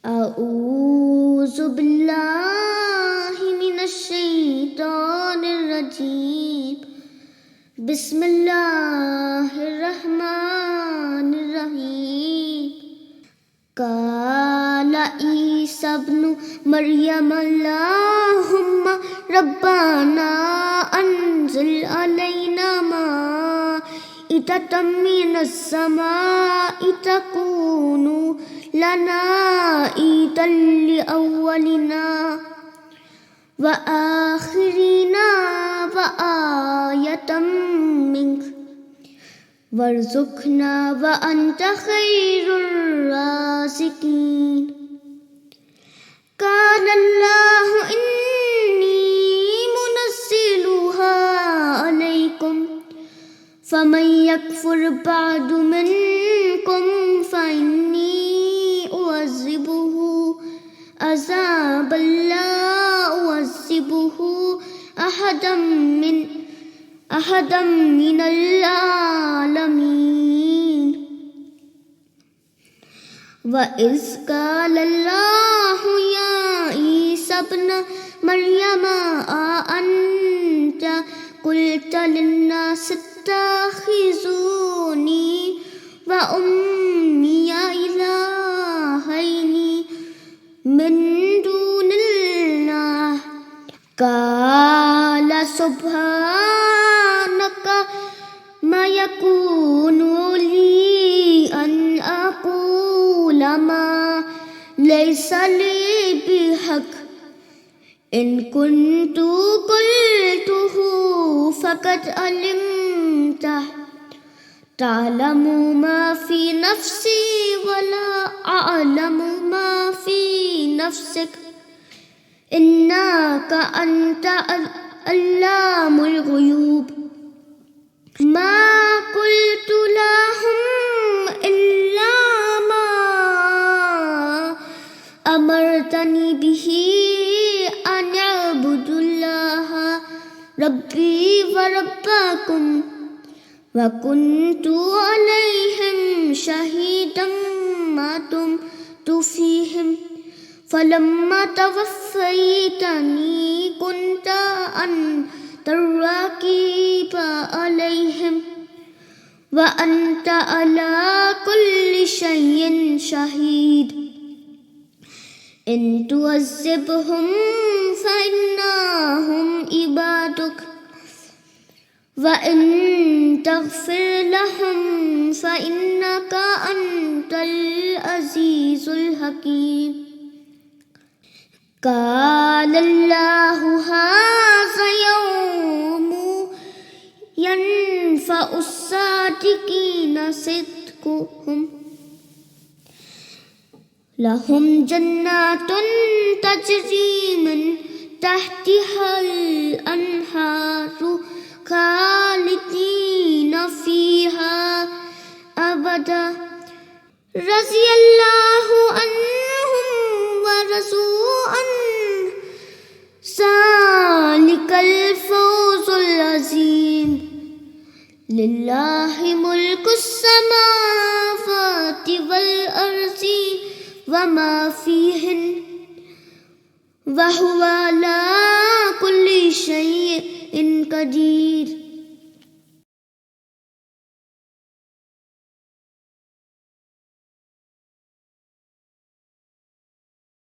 اعوذ باللہ من الشیطان الرجیم بسم اللہ الرحمن الرحیم قال عیسی ابن مریم اللہم ربنا انزل علینا مائدۃ من السماء تکون لنا عیدا لأولنا وآخرنا وآیۃ منک وارزقنا وانت خیر الرازقین قال اللہ انی منزلها علیکم فمن یکفر بعد منکم فانی اعذبہ عذابا لا اعذبہ احدا من العالمین وَإِذْ قَالَ اللَّهُ يَا عِيسَى ابْنَ مَرْيَمَ أَأَنْتَ قُلْتَ لِلنَّاسِ اتَّخِذُونِي وَأُمِّيَ إِلَٰهَيْنِ مِن دُونِ اللَّهِ قَالَ سُبْحَانَكَ مَا يَكُونُ لِي أَنْ أَقُولَ مَا لَيْسَ لِي بِحَقٍّ إِن كُنتُ قُلْتُهُ فَقَدْ عَلِمْتَهُ تَعْلَمُ مَا فِي نَفْسِي وَلَا أَعْلَمُ مَا فِي نَفْسِكَ إِنَّكَ أَنْتَ عَلَّامُ الْغُيُوبِ ما قلت لهم إلا ما أمرتني به أن اعبدوا الله ربي وربكم وكنت عليهم شهيدا ما دمت فيهم فلما توفيتني كنت أنت الرقيب عليهم وأنت على كل شيء شهيد إن تعذبهم فإنهم عبادك وإن تغفر لهم فإنك أنت العزيز الحكيم قال الله هذا يوم ينفع الصادقين صدقهم لهم جنات تجري من تحتها الأنهار خالدين فيها أبدا رضي الله عنهم ورضوا عنه ذلك الفوز العظيم لله ملك السماوات والأرض وما فيهن وهو على كل شيء قدير